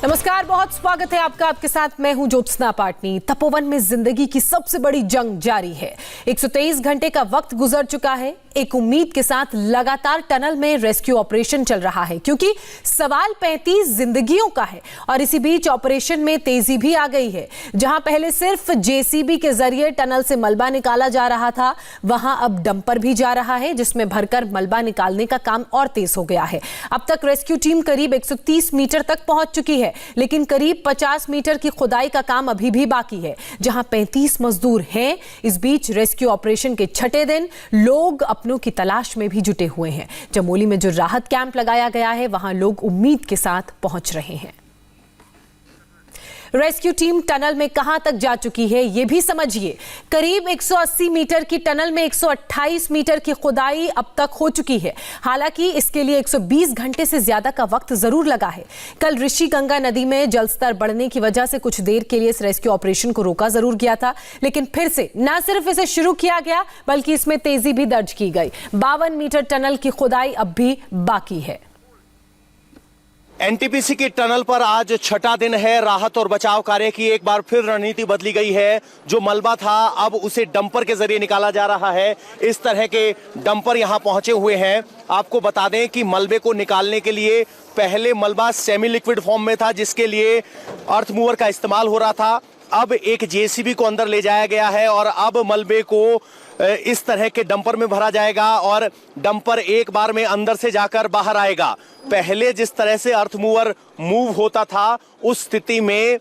नमस्कार, बहुत स्वागत है आपका। आपके साथ मैं हूं ज्योत्सना पाटनी। तपोवन में जिंदगी की सबसे बड़ी जंग जारी है। 123 घंटे का वक्त गुजर चुका है। एक उम्मीद के साथ लगातार टनल में रेस्क्यू ऑपरेशन चल रहा है, क्योंकि सवाल 35 जिंदगियों का है। और इसी बीच ऑपरेशन में तेजी भी आ गई है। जहां पहले सिर्फ जेसीबी के जरिए टनल से मलबा निकाला जा रहा था, वहां अब डंपर भी जा रहा है, जिसमें भरकर मलबा निकालने का काम और तेज हो गया है। अब तक रेस्क्यू टीम करीब 130 मीटर तक पहुंच चुकी है, लेकिन करीब 50 मीटर की खुदाई का काम अभी भी बाकी है, जहां 35 मजदूर हैं। इस बीच रेस्क्यू ऑपरेशन के छठे दिन लोग अपनों की तलाश में भी जुटे हुए हैं। चमोली में जो राहत कैंप लगाया गया है, वहां लोग उम्मीद के साथ पहुंच रहे हैं। रेस्क्यू टीम टनल में कहां तक जा चुकी है, यह भी समझिए। करीब 180 मीटर की टनल में 128 मीटर की खुदाई अब तक हो चुकी है। हालांकि इसके लिए 120 घंटे से ज्यादा का वक्त जरूर लगा है। कल ऋषि गंगा नदी में जलस्तर बढ़ने की वजह से कुछ देर के लिए इस रेस्क्यू ऑपरेशन को रोका जरूर गया था, लेकिन फिर से न सिर्फ इसे शुरू किया गया, बल्कि इसमें तेजी भी दर्ज की गई। 52 मीटर टनल की खुदाई अब भी बाकी है। एनटीपीसी की टनल पर आज छठा दिन है। राहत और बचाव कार्य की एक बार फिर रणनीति बदली गई है। जो मलबा था अब उसे डंपर के जरिए निकाला जा रहा है। इस तरह के डंपर यहां पहुंचे हुए हैं। आपको बता दें कि मलबे को निकालने के लिए पहले मलबा सेमी लिक्विड फॉर्म में था, जिसके लिए अर्थ मूवर का इस्तेमाल हो रहा था। अब एक जेसीबी को अंदर ले जाया गया है और अब मलबे को इस तरह के डंपर में भरा जाएगा और डंपर एक बार में अंदर से जाकर बाहर आएगा। पहले जिस तरह से अर्थ मूवर मूव होता था, उस स्थिति में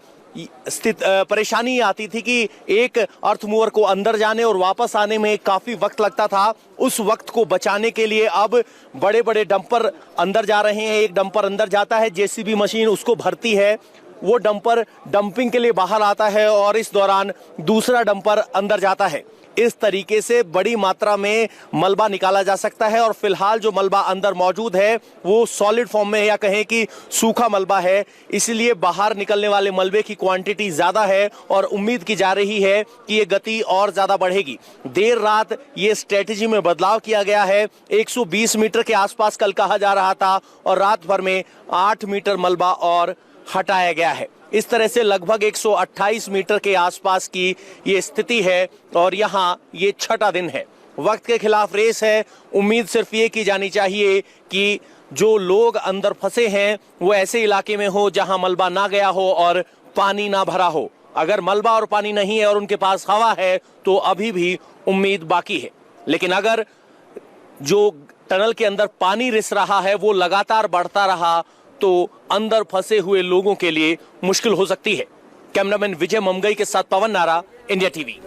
परेशानी आती थी कि एक अर्थ मूवर को अंदर जाने और वापस आने में काफी वक्त लगता था। उस वक्त को बचाने के लिए अब बड़े बड़े डंपर अंदर जा रहे हैं। एक डंपर अंदर जाता है, जेसीबी मशीन उसको भरती है, वो डंपर डंपिंग के लिए बाहर आता है और इस दौरान दूसरा डंपर अंदर जाता है। इस तरीके से बड़ी मात्रा में मलबा निकाला जा सकता है और फिलहाल जो मलबा अंदर मौजूद है वो सॉलिड फॉर्म में है, या कहें कि सूखा मलबा है। इसलिए बाहर निकलने वाले मलबे की क्वांटिटी ज्यादा है और उम्मीद की जा रही है कि ये गति और ज्यादा बढ़ेगी। देर रात ये स्ट्रेटेजी में बदलाव किया गया है। 120 मीटर के आसपास कल कहा जा रहा था और रात भर में 8 मीटर मलबा और हटाया गया है। इस तरह से लगभग 128 मीटर के आसपास की ये स्थिति है और यहाँ ये छठा दिन है। वक्त के खिलाफ रेस है। उम्मीद सिर्फ ये की जानी चाहिए कि जो लोग अंदर फंसे हैं वो ऐसे इलाके में हो जहां मलबा ना गया हो और पानी ना भरा हो। अगर मलबा और पानी नहीं है और उनके पास हवा है तो अभी भी उम्मीद बाकी है। लेकिन अगर जो टनल के अंदर पानी रिस रहा है वो लगातार बढ़ता रहा तो अंदर फंसे हुए लोगों के लिए मुश्किल हो सकती है। कैमरामैन विजय ममगई के साथ पवन नारा, इंडिया टीवी।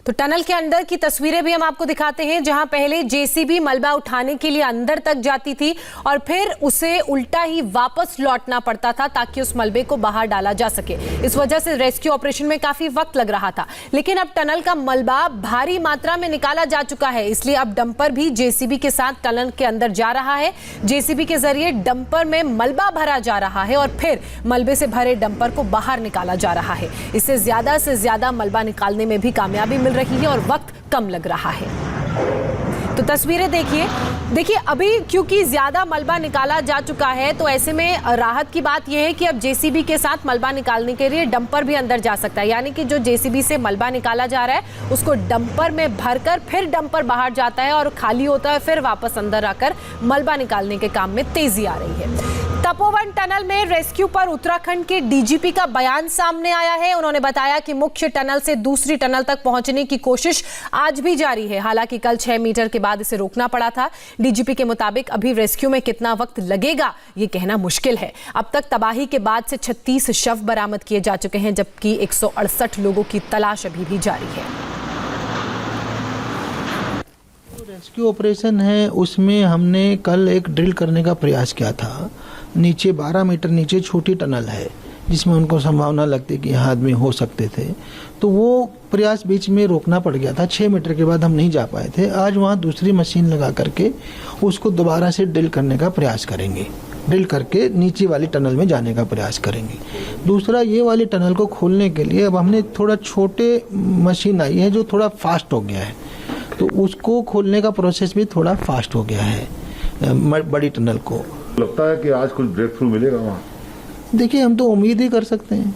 तो टनल के अंदर की तस्वीरें भी हम आपको दिखाते हैं, जहां पहले जेसीबी मलबा उठाने के लिए अंदर तक जाती थी और फिर उसे उल्टा ही वापस लौटना पड़ता था ताकि उस मलबे को बाहर डाला जा सके। इस वजह से रेस्क्यू ऑपरेशन में काफी वक्त लग रहा था। लेकिन अब टनल का मलबा भारी मात्रा में निकाला जा चुका है, इसलिए अब डंपर भी जेसीबी के साथ टनल के अंदर जा रहा है। जेसीबी के जरिए डंपर में मलबा भरा जा रहा है और फिर मलबे से भरे डंपर को बाहर निकाला जा रहा है। इससे ज्यादा मलबा निकालने में भी कामयाबी मिल रही है और वक्त कम लग रहा है। तो तस्वीरें देखिए अभी क्योंकि ज्यादा मलबा निकाला जा चुका है, तो ऐसे में राहत की बात यह है कि अब जेसीबी के साथ मलबा निकालने के लिए डंपर भी अंदर जा सकता है। यानी कि जो जेसीबी से मलबा निकाला जा रहा है उसको डंपर में भरकर फिर डंपर बाहर जाता है और खाली होता है, फिर वापस अंदर आकर मलबा निकालने के काम में तेजी आ रही है। तपोवन टनल में रेस्क्यू पर उत्तराखंड के डीजीपी का बयान सामने आया है। उन्होंने बताया कि मुख्य टनल से दूसरी टनल तक पहुंचने की कोशिश आज भी जारी है। हालांकि कल 6 मीटर के बाद इसे रोकना पड़ा था। डीजीपी के मुताबिक अभी रेस्क्यू में कितना वक्त लगेगा ये कहना मुश्किल है। अब तक तबाही के बाद से 36 शव बरामद किए जा चुके हैं, जबकि 168 लोगों की तलाश अभी भी जारी है। रेस्क्यू ऑपरेशन है, उसमें हमने कल एक ड्रिल करने का प्रयास किया था। नीचे 12 मीटर नीचे छोटी टनल है जिसमें उनको संभावना लगती कि यहाँ आदमी हो सकते थे, तो वो प्रयास बीच में रोकना पड़ गया था। 6 मीटर के बाद हम नहीं जा पाए थे। आज वहाँ दूसरी मशीन लगा करके उसको दोबारा से ड्रिल करने का प्रयास करेंगे। ड्रिल करके नीचे वाली टनल में जाने का प्रयास करेंगे। दूसरा, ये वाली टनल को खोलने के लिए अब हमने थोड़ा छोटे मशीन आई है जो थोड़ा फास्ट हो गया है, तो उसको खोलने का प्रोसेस भी थोड़ा फास्ट हो गया है बड़ी टनल को। लगता है कि आज कुछ ब्रेक थ्रू मिलेगा वहाँ? देखिए, हम तो उम्मीद ही कर सकते हैं,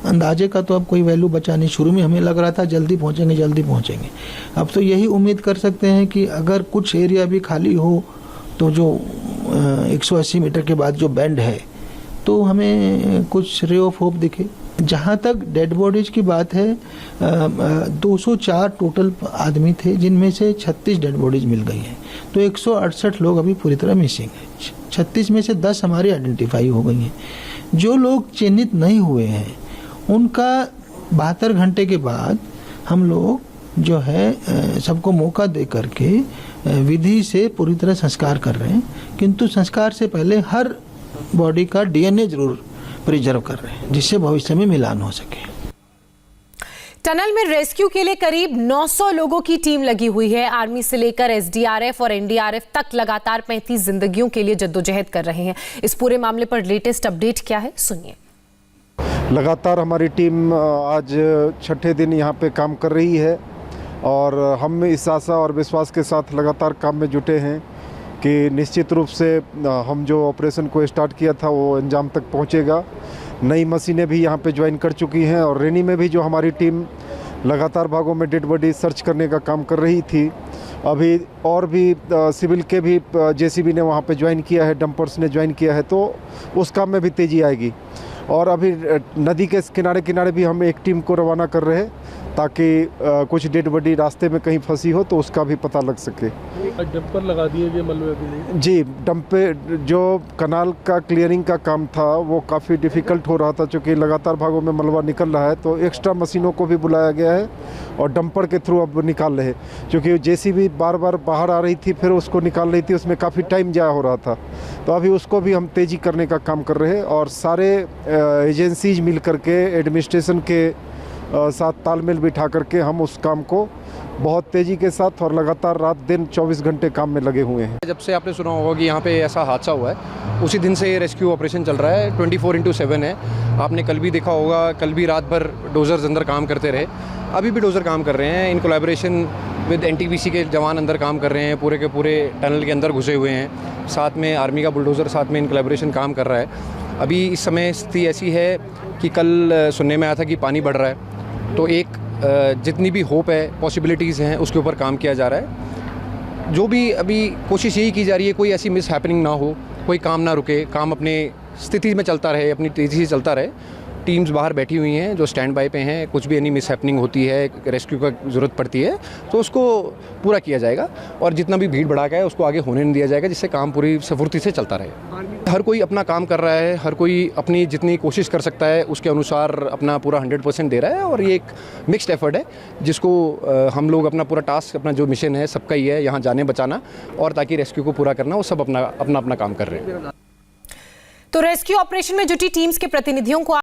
अंदाजे का तो अब कोई वैल्यू बचा नहीं। शुरू में हमें लग रहा था जल्दी पहुंचेंगे, अब तो यही उम्मीद कर सकते हैं कि अगर कुछ एरिया भी खाली हो तो जो 180 मीटर के बाद जो बैंड है तो हमें कुछ रे ऑफ होप दिखे। जहाँ तक डेड बॉडीज की बात है, 204 टोटल आदमी थे, जिनमें से 36 डेड बॉडीज मिल गई हैं, तो 168 लोग अभी पूरी तरह मिसिंग हैं। 36 में से 10 हमारी आइडेंटिफाई हो गई हैं। जो लोग चिन्हित नहीं हुए हैं उनका 72 घंटे के बाद हम लोग जो है सबको मौका दे करके विधि से पूरी तरह संस्कार कर रहे हैं, किंतु संस्कार से पहले हर बॉडी का डीएनए जरूर प्रिजर्व कर रहे हैं, जिससे भविष्य में मिलान हो सके। टनल में रेस्क्यू के लिए करीब 900 लोगों की टीम लगी हुई है। आर्मी से लेकर एसडीआरएफ और एनडीआरएफ तक लगातार 35 जिंदगियों के लिए जद्दोजहद कर रहे हैं। इस पूरे मामले पर लेटेस्ट अपडेट क्या है, सुनिए। लगातार हमारी टीम आज छठे दिन यहाँ पे काम कर रही है और हम इस आशा और विश्वास के साथ लगातार काम में जुटे हैं कि निश्चित रूप से हम जो ऑपरेशन को स्टार्ट किया था वो अंजाम तक पहुँचेगा। नई मशीनें भी यहाँ पे ज्वाइन कर चुकी हैं और रेनी में भी जो हमारी टीम लगातार भागों में डेड बॉडी सर्च करने का काम कर रही थी, अभी और भी सिविल के भी जेसीबी ने वहाँ पे ज्वाइन किया है, डंपर्स ने ज्वाइन किया है, तो उस काम में भी तेज़ी आएगी। और अभी नदी के किनारे भी हम एक टीम को रवाना कर रहे हैं ताकि कुछ डेड बॉडी रास्ते में कहीं फंसी हो तो उसका भी पता लग सके। डंपर लगा दिए गए मलबे में? जी, डंप पे जो कनाल का क्लियरिंग का काम था वो काफ़ी डिफ़िकल्ट हो रहा था, क्योंकि लगातार भागों में मलबा निकल रहा है, तो एक्स्ट्रा मशीनों को भी बुलाया गया है और डंपर के थ्रू अब निकाल रहे हैं, क्योंकि जेसीबी बार बाहर आ रही थी, फिर उसको निकाल रही थी, उसमें काफ़ी टाइम जाया हो रहा था, तो अभी उसको भी हम तेज़ी करने का काम कर रहे हैं और सारे एजेंसीज मिल करके एडमिनिस्ट्रेशन के साथ तालमेल बिठा करके हम उस काम को बहुत तेज़ी के साथ और लगातार रात दिन 24 घंटे काम में लगे हुए हैं। जब से आपने सुना होगा कि यहाँ पे ऐसा हादसा हुआ है, उसी दिन से ये रेस्क्यू ऑपरेशन चल रहा है। 24/7 है। आपने कल भी देखा होगा, कल भी रात भर डोजर्स अंदर काम करते रहे, अभी भी डोजर काम कर रहे हैं। इन कोलैबोरेशन विद एनटीपीसी के जवान अंदर काम कर रहे हैं, पूरे के पूरे टनल के अंदर घुसे हुए हैं, साथ में आर्मी का बुलडोज़र साथ में इन कोलैबोरेशन काम कर रहा है। अभी इस समय स्थिति ऐसी है कि कल सुनने में आया था कि पानी बढ़ रहा है, तो एक जितनी भी होप है, पॉसिबिलिटीज़ हैं, उसके ऊपर काम किया जा रहा है। जो भी अभी कोशिश यही की जा रही है कोई ऐसी मिस हैपनिंग ना हो, कोई काम ना रुके, काम अपने स्थिति में चलता रहे, अपनी तेज़ी से चलता रहे। टीम्स बाहर बैठी हुई हैं जो स्टैंड बाय पे हैं, कुछ भी एनी मिस हैपनिंग होती है, रेस्क्यू का ज़रूरत पड़ती है तो उसको पूरा किया जाएगा और जितना भी भीड़ भड़ाका है उसको आगे होने नहीं दिया जाएगा, जिससे काम पूरी सफुर्ती से चलता रहे। हर कोई अपना काम कर रहा है, हर कोई अपनी जितनी कोशिश कर सकता है उसके अनुसार अपना पूरा 100% दे रहा है और ये एक मिक्स्ड एफर्ट है जिसको हम लोग अपना पूरा टास्क, अपना जो मिशन है सबका ही है, यहाँ जाने बचाना और ताकि रेस्क्यू को पूरा करना, वो सब अपना काम कर रहे हैं। तो रेस्क्यू ऑपरेशन में जुटी टीम्स के प्रतिनिधियों को